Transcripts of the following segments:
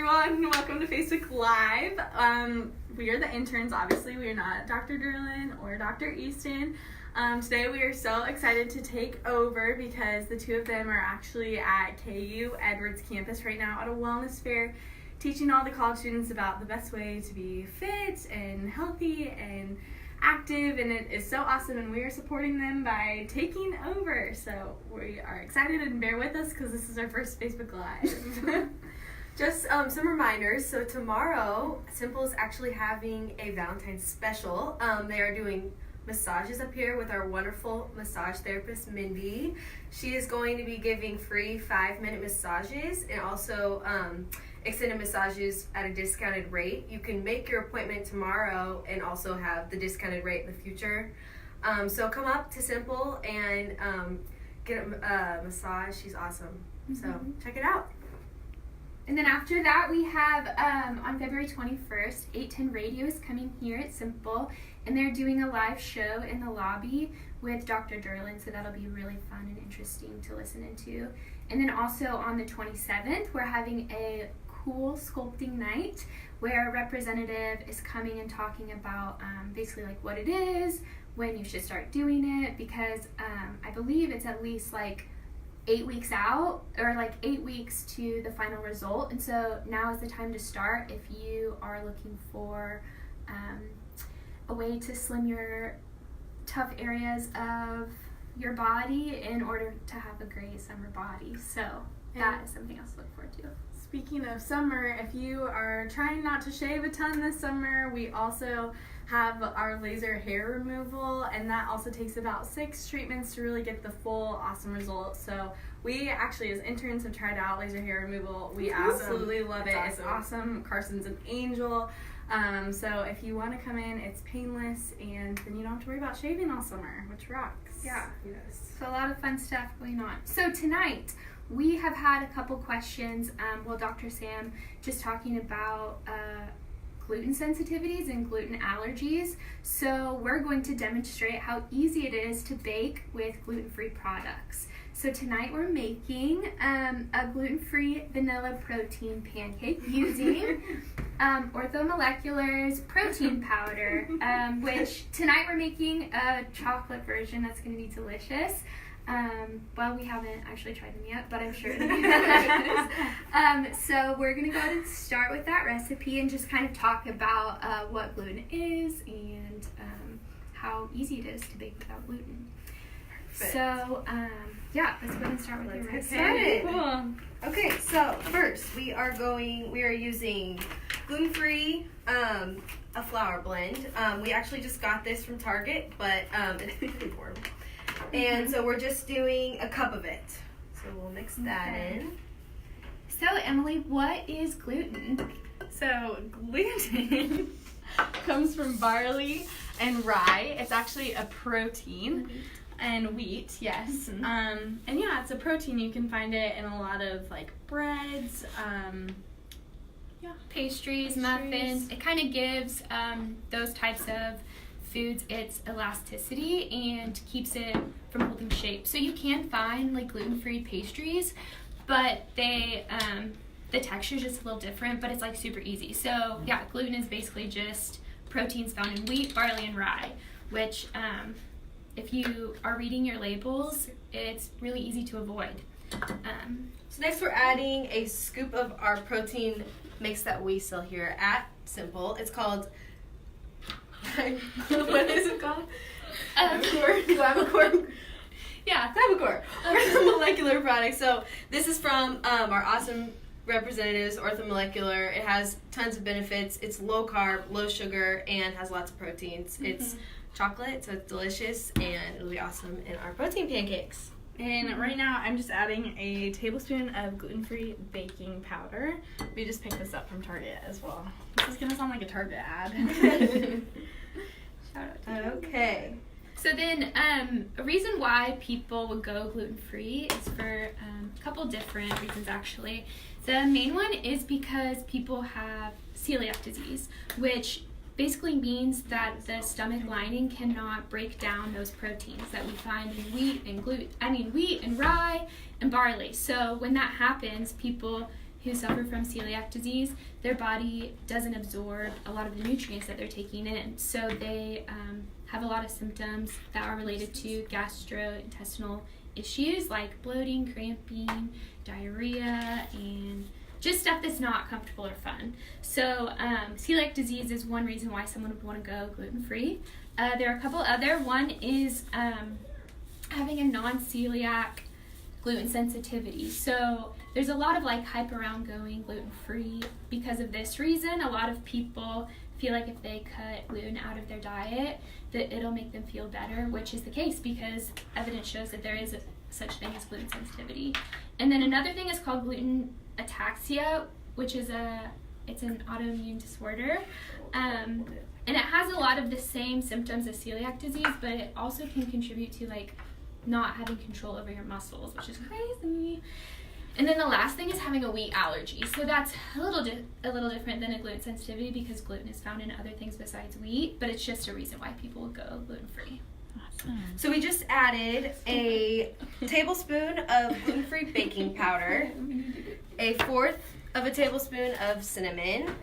everyone. Welcome to Facebook Live. We are the interns, obviously. We are not Dr. Derlin or Dr. Easton. Today we are so excited to take over because the two of them are actually at KU Edwards campus right now at a wellness fair, teaching all the college students about the best way to be fit and healthy and active, and it is so awesome, and we are supporting them by taking over. So we are excited, and bear with us because this is our first Facebook Live. Just some reminders. So tomorrow, Simple is actually having a Valentine's special. They are doing massages up here with our wonderful massage therapist, Mindy. She is going to be giving free 5-minute massages and also extended massages at a discounted rate. You can make your appointment tomorrow and also have the discounted rate in the future. So come up to Simple and get a massage. She's awesome. So check it out. And then after that, we have on February 21st, 810 Radio is coming here at Simple, and they're doing a live show in the lobby with Dr. Derlin, so that'll be really fun and interesting to listen into. And then also on the 27th, we're having a cool sculpting night where a representative is coming and talking about basically like what it is, when you should start doing it, because I believe it's at least like 8 weeks out, or like 8 weeks to the final result, and so now is the time to start if you are looking for a way to slim your tough areas of your body in order to have a great summer body. So that is something else to look forward to. Speaking of summer, if you are trying not to shave a ton this summer, we also have our laser hair removal, and that also takes about 6 treatments to really get the full awesome results. So we actually, as interns, have tried out laser hair removal. We absolutely love it. It's awesome. Carson's an angel. So if you want to come in, it's painless, and then you don't have to worry about shaving all summer, which rocks. Yeah. Yes. So a lot of fun stuff going on. So tonight, we have had a couple questions. Dr. Sam just talking about gluten sensitivities and gluten allergies. So we're going to demonstrate how easy it is to bake with gluten-free products. So tonight we're making a gluten-free vanilla protein pancake using Orthomolecular's protein powder, which tonight we're making a chocolate version that's going to be delicious. We haven't actually tried them yet, but I'm sure it'll be delicious. So we're going to go ahead and start with that recipe and just kind of talk about what gluten is and how easy it is to bake without gluten. Perfect. So, let's go ahead and start with your recipe. Started. Cool. Okay, so first we are using gluten-free a flour blend. We actually just got this from Target, but it's pretty warm. And so we're just doing a cup of it. So we'll mix that in. So Emily, what is gluten? So gluten comes from barley and rye. It's actually a protein. And wheat, yes. And yeah, it's a protein. You can find it in a lot of like breads, pastries, muffins. It kind of gives those types of foods its elasticity and keeps it from holding shape. So you can find like gluten-free pastries, but they the texture is just a little different, but it's like super easy. So yeah, gluten is basically just proteins found in wheat, barley, and rye, which if you are reading your labels, it's really easy to avoid. So next we're adding a scoop of our protein mix that we sell here at Simple. It's called, what is it called? Clavicore. Yeah, Clavicore. Orthomolecular product. So this is from our awesome representatives, Orthomolecular. It has tons of benefits. It's low carb, low sugar, and has lots of proteins. It's chocolate, so it's delicious, and it'll be awesome in our protein pancakes. And right now I'm just adding a tablespoon of gluten-free baking powder. We just picked this up from Target as well. This is going to sound like a Target ad. Shout out to Okay. So then a reason why people would go gluten-free is for a couple different reasons actually. The main one is because people have celiac disease, which basically means that the stomach lining cannot break down those proteins that we find in wheat and rye and barley. So when that happens, people who suffer from celiac disease, their body doesn't absorb a lot of the nutrients that they're taking in. So they have a lot of symptoms that are related to gastrointestinal issues like bloating, cramping, diarrhea, and just stuff that's not comfortable or fun. So celiac disease is one reason why someone would want to go gluten-free. There are a couple other. One is having a non-celiac gluten sensitivity. So there's a lot of like hype around going gluten-free because of this reason. A lot of people feel like if they cut gluten out of their diet that it'll make them feel better, which is the case because evidence shows that there is such thing as gluten sensitivity. And then another thing is called gluten ataxia, which is it's an autoimmune disorder. And it has a lot of the same symptoms as celiac disease, but it also can contribute to like not having control over your muscles, which is crazy. And then the last thing is having a wheat allergy. So that's a little different than a gluten sensitivity because gluten is found in other things besides wheat, but it's just a reason why people will go gluten-free. Awesome. So we just added a tablespoon of gluten-free baking powder, a fourth of a tablespoon of cinnamon,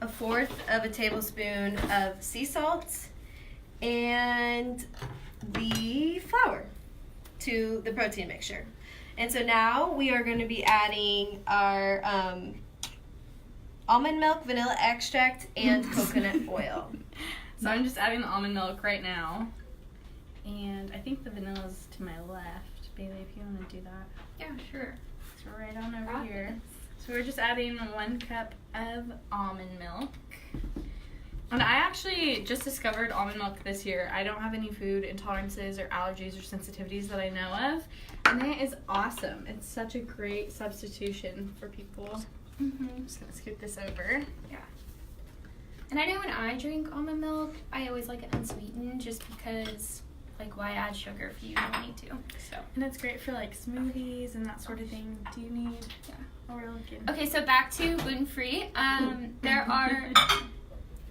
a fourth of a tablespoon of sea salt, and the flour to the protein mixture. And so now we are going to be adding our almond milk, vanilla extract, and coconut oil. So I'm just adding the almond milk right now. And I think the vanilla's to my left. Bailey, if you want to do that. Yeah, sure. It's right on over here. So we're just adding 1 cup of almond milk. And I actually just discovered almond milk this year. I don't have any food intolerances or allergies or sensitivities that I know of. And it is awesome. It's such a great substitution for people. I'm just going to scoot this over. Yeah. And I know when I drink almond milk, I always like it unsweetened just because, like, why add sugar if you don't need to? So. And it's great for, like, smoothies and that sort of thing. Do you need? Yeah. Oh, we're looking. Okay, so back to gluten-free. There are...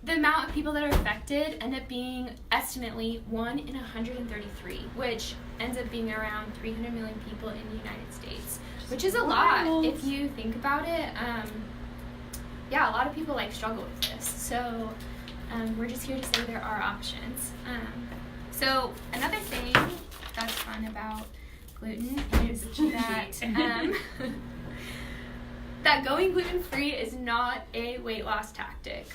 The amount of people that are affected end up being estimately 1 in 133, which ends up being around 300 million people in the United States, which is a lot if you think about it. Yeah, a lot of people like struggle with this. So we're just here to say there are options. So another thing that's fun about gluten is that that going gluten-free is not a weight loss tactic.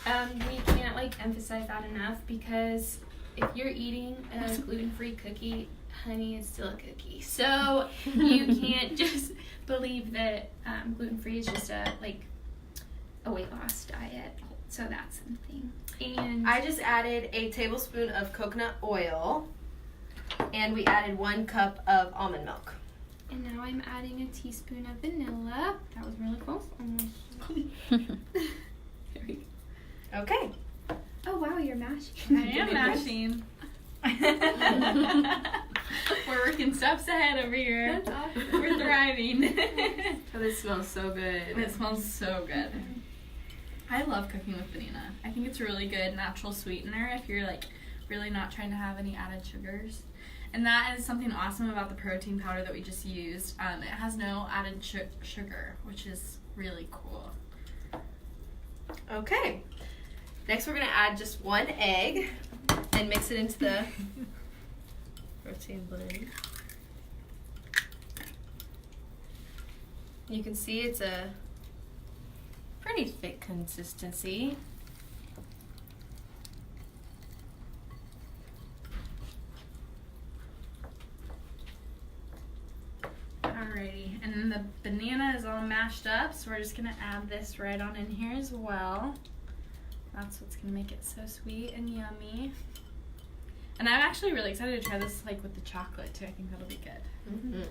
We can't like emphasize that enough because if you're eating a gluten-free cookie, honey, it's still a cookie. So you can't just believe that gluten-free is just a weight loss diet. So that's something. And I just added a tablespoon of coconut oil, and we added 1 cup of almond milk. And now I'm adding a teaspoon of vanilla. That was really close. There we go. Okay. Oh wow, you're mashing. I am mashing. We're working steps ahead over here. That's awesome. We're thriving. Oh, this smells so good. It smells so good. I love cooking with banana. I think it's a really good natural sweetener if you're like really not trying to have any added sugars. And that is something awesome about the protein powder that we just used. It has no added sugar, which is really cool. Okay. Next, we're going to add just 1 egg and mix it into the protein blend. You can see it's a pretty thick consistency. Alrighty, and then the banana is all mashed up, so we're just gonna add this right on in here as well. That's what's gonna make it so sweet and yummy. And I'm actually really excited to try this like with the chocolate too. I think that'll be good. Mm-hmm.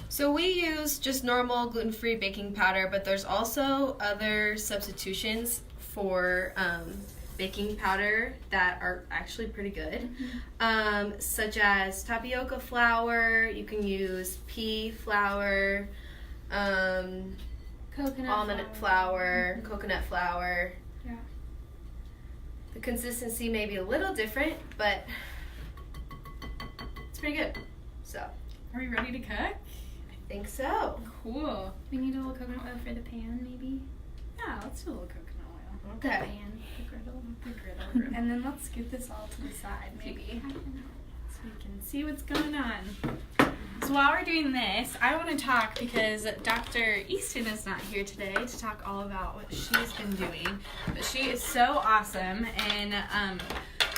So we use just normal gluten-free baking powder, but there's also other substitutions for baking powder that are actually pretty good, such as tapioca flour. You can use pea flour, Coconut almond flour, coconut flour. Yeah. The consistency may be a little different, but it's pretty good. So, Are we ready to cook? I think so. Cool. We need a little coconut oil for the pan, maybe. Yeah, let's do a little coconut oil. The pan, the griddle. The griddle. And then let's scoot this all to the side, maybe, so we can see what's going on. So while we're doing this, I want to talk because Dr. Easton is not here today to talk all about what she's been doing. But she is so awesome, and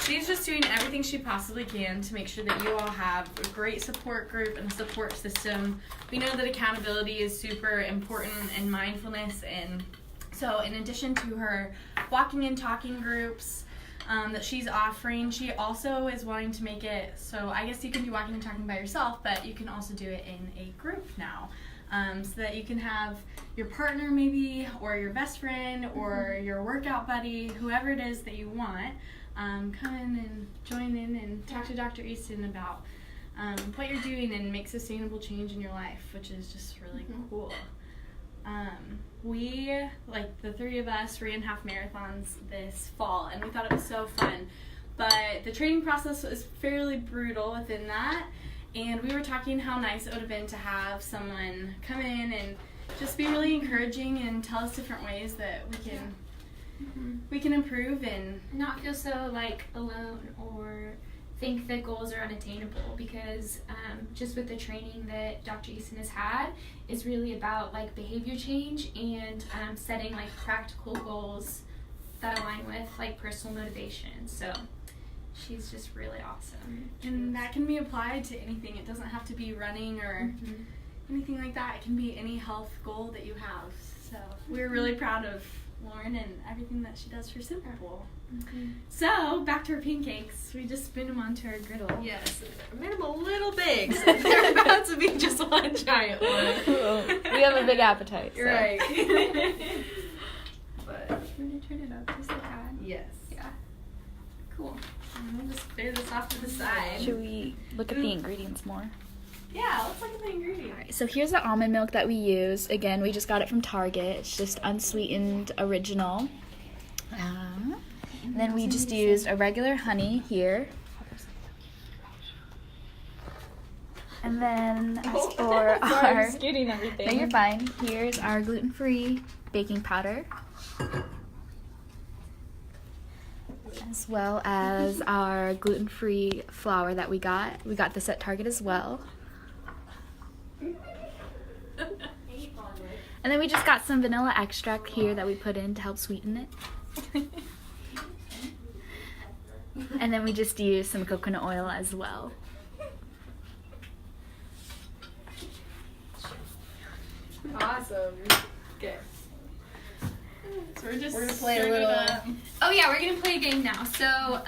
she's just doing everything she possibly can to make sure that you all have a great support group and a support system. We know that accountability is super important and mindfulness, and so in addition to her walking and talking groups that she's offering, she also is wanting to make it so I guess you can do walking and talking by yourself, but you can also do it in a group now, so that you can have your partner maybe, or your best friend, or your workout buddy, whoever it is that you want, come in and join in and talk to Dr. Easton about what you're doing and make sustainable change in your life, which is just really cool. We, like the three of us, ran half marathons this fall, and we thought it was so fun. But the training process was fairly brutal within that, and we were talking how nice it would have been to have someone come in and just be really encouraging and tell us different ways that we can improve and not feel so like alone or think that goals are unattainable, because just with the training that Dr. Easton has had is really about like behavior change and setting like practical goals that align with like personal motivation. So she's just really awesome. And that can be applied to anything. It doesn't have to be running or anything like that. It can be any health goal that you have. So we're really proud of Lauren and everything that she does for Simple. So back to our pancakes. We just spin them onto our griddle. Yes, I made them a little big, so they're about to be just one giant one. We have a big appetite. So. Right. But I'm gonna turn it up just a tad. Yes. Yeah. Cool. And we'll just clear this off to the side. Should we look at the ingredients more? Yeah, let's look at the ingredients. Alright, so here's the almond milk that we use. Again, we just got it from Target. It's just unsweetened original. And then we just used a regular honey here. And then as for our... Scooting everything. No, you're fine. Here's our gluten-free baking powder. As well as our gluten-free flour that we got. We got this at Target as well. And then we just got some vanilla extract here that we put in to help sweeten it. And then we just used some coconut oil as well. Awesome. Okay. So we're gonna play a little. Oh yeah, we're gonna play a game now. So,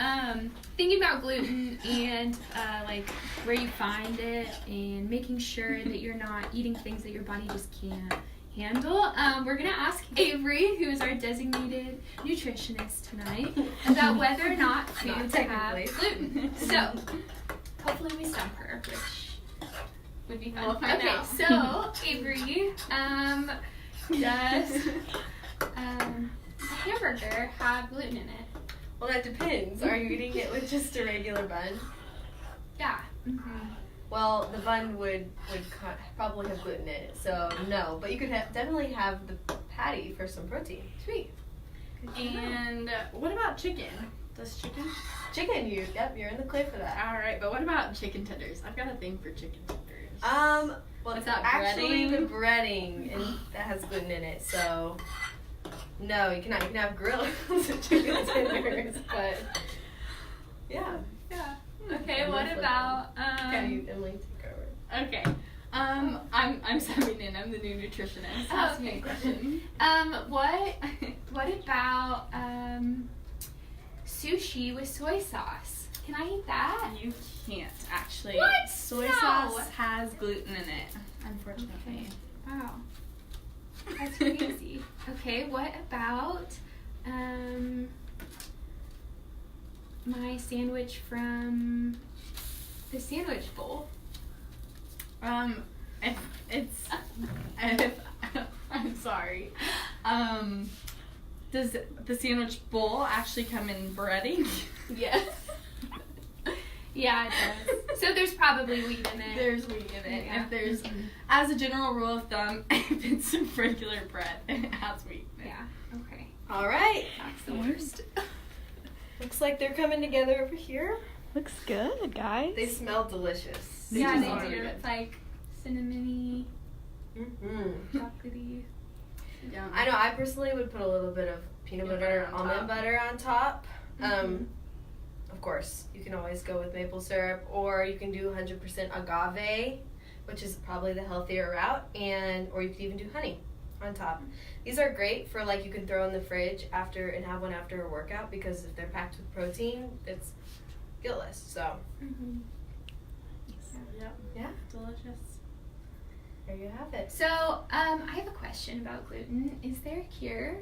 thinking about gluten and like where you find it, and making sure that you're not eating things that your body just can't handle. We're gonna ask Avery, who is our designated nutritionist tonight, about whether or not foods have gluten. So, hopefully we stump her, which would be fun. We'll find Okay, out. so Avery, does a hamburger have gluten in it? Well, that depends. Are you eating it with just a regular bun? Yeah. Well, the bun would probably have gluten in it, so no. But you could definitely have the patty for some protein. Sweet. And what about chicken? Does chicken? Chicken, you're in the clear for that. All right, but what about chicken tenders? I've got a thing for chicken tenders. Well, Is it's that actually breading? the breading, and that has gluten in it, so no, you cannot. You can have grilled chicken tenders, but yeah. Yeah. Okay, what about Okay, you, Emily, take over. Okay. I'm subbing in. I'm the new nutritionist. Ask me a question. what about sushi with soy sauce? Can I eat that? You can't actually. What? Soy No. sauce has gluten in it, unfortunately. Wow. That's crazy. Okay, what about my sandwich from the sandwich bowl? If I'm sorry. Does the sandwich bowl actually come in breading? Yes. Yeah, it does. So there's probably wheat in it. There's wheat in it. Yeah. If there's, as a general rule of thumb, if it's regular bread, it has wheat in it. Yeah. Okay. All right. That's the worst. Looks like they're coming together over here. Looks good, guys. They smell delicious. Yeah, just are they do. good. It's like cinnamony, Mm-hmm. chocolatey. Yum. I know. I personally would put a little bit of peanut butter, on almond top. butter on top. Of course, you can always go with maple syrup, or you can do 100% agave, which is probably the healthier route, or you could even do honey on top. These are great for like you can throw in the fridge after and have one after a workout because if they're packed with protein, it's guiltless. So Mm-hmm. Yep. yeah, Delicious. there you have it. So, I have a question about gluten. Is there a cure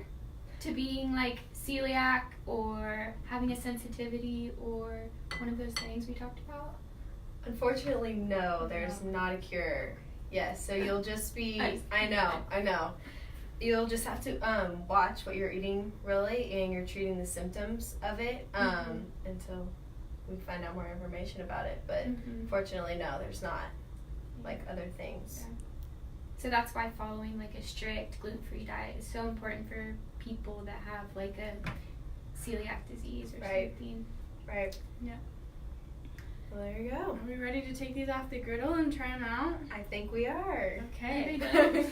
to being like celiac or having a sensitivity or one of those things we talked about? Unfortunately, no, there's not a cure. Yes, so you'll just be. I know. You'll just have to watch what you're eating really, and you're treating the symptoms of it until we find out more information about it. But unfortunately, no, there's not like other things. Yeah. So that's why following like a strict gluten-free diet is so important for people that have like a celiac disease or Right. something. Right. Yeah. Well, there you go. Are we ready to take these off the griddle and try them out? I think we are. Okay. Are they Are done? they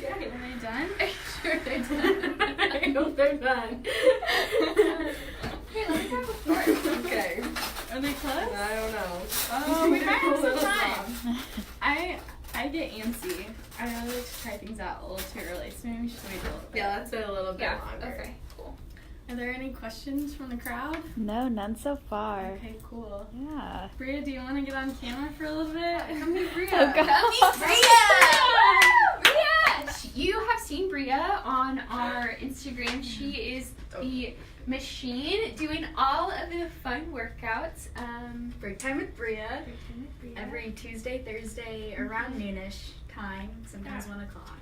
done? Are you sure they're done? I hope they're done. Okay, let me grab a fork. Okay. Are they close? I don't know. Oh, we might have some Little time. I get antsy. I really like to try things out a little too early, so maybe we should wait a little bit. Yeah, let's wait a little bit Yeah, longer. okay, cool. Are there any questions from the crowd? No, none so far. Okay, cool. Yeah. Bria, do you want to get on camera for a little bit? Come meet Bria. Oh, God. Come meet Bria! Bria! You have seen Bria on our Instagram. She is the machine doing all of the fun workouts. Break time with Bria. Bria. Every Tuesday, Thursday, around noonish time, sometimes 1 o'clock.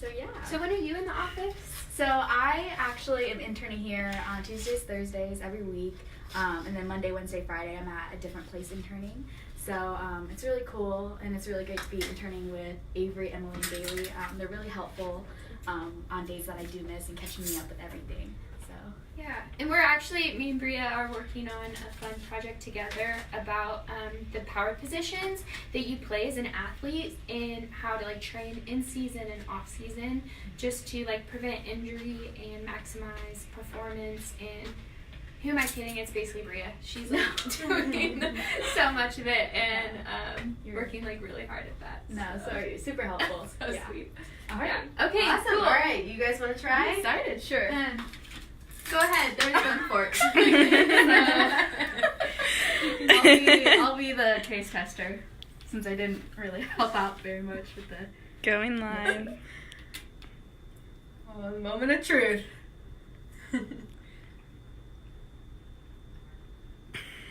So yeah. So when are you in the office? So I actually am interning here on Tuesdays, Thursdays, every week. And then Monday, Wednesday, Friday, I'm at a different place interning. So it's really cool, and it's really great to be interning with Avery, Emily, and Bailey. They're really helpful on days that I do miss and catching me up with everything. So Yeah, and we're actually, me and Bria are working on a fun project together about the power positions that you play as an athlete and how to like train in season and off season just to like prevent injury and maximize performance. And who am I kidding? It's basically Bria. She's like doing so much of it and working like really hard at that. no, sorry, super helpful. So Yeah. sweet. All right. Yeah. Okay, Awesome. cool. All right. You guys want to try? I'm excited. Sure. Go ahead. There's one fork. I'll be the taste tester since I didn't really help out very much with the. Going live. Oh, moment of truth.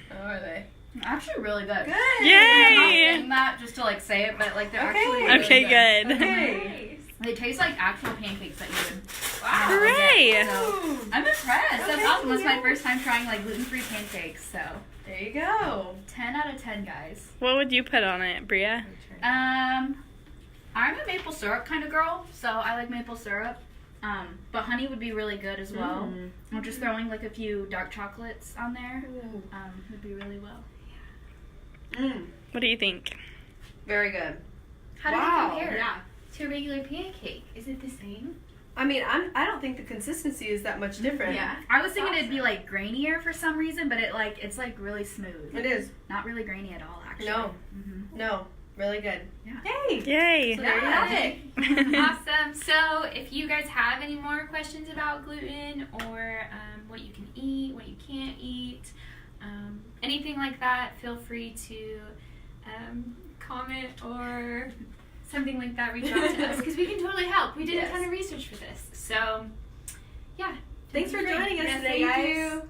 How are they? Actually, really good. Good. Yay! I'm not saying that just to like say it, but like they're Okay. actually really Okay, good. Okay. They taste like actual pancakes that you would. Wow. Hooray! So I'm impressed. That's Okay, awesome. That's my yeah. first time trying like gluten-free pancakes. So There you go. 10 out of 10, guys. What would you put on it, Bria? I'm a maple syrup kind of girl, so I like maple syrup. But honey would be really good as well. I'm just throwing like a few dark chocolates on there. Would be really well. What do you think? Very good. How do Wow. they compare Yeah. to a regular pancake? Is it the same? I mean, I don't think the consistency is that much different. Yeah. I was thinking it'd be like grainier for some reason, but it's like really smooth. It is. Not really grainy at all, actually. No. Mm-hmm. No. Really good. Yeah. Yay. Yay! So there you have it. Awesome. So if you guys have any more questions about gluten or what you can eat, what you can't eat, anything like that, feel free to comment or something like that. Reach out to us because we can totally help. We did a ton of research for this. So, yeah. Thanks for joining us Yes, today, thank guys. you.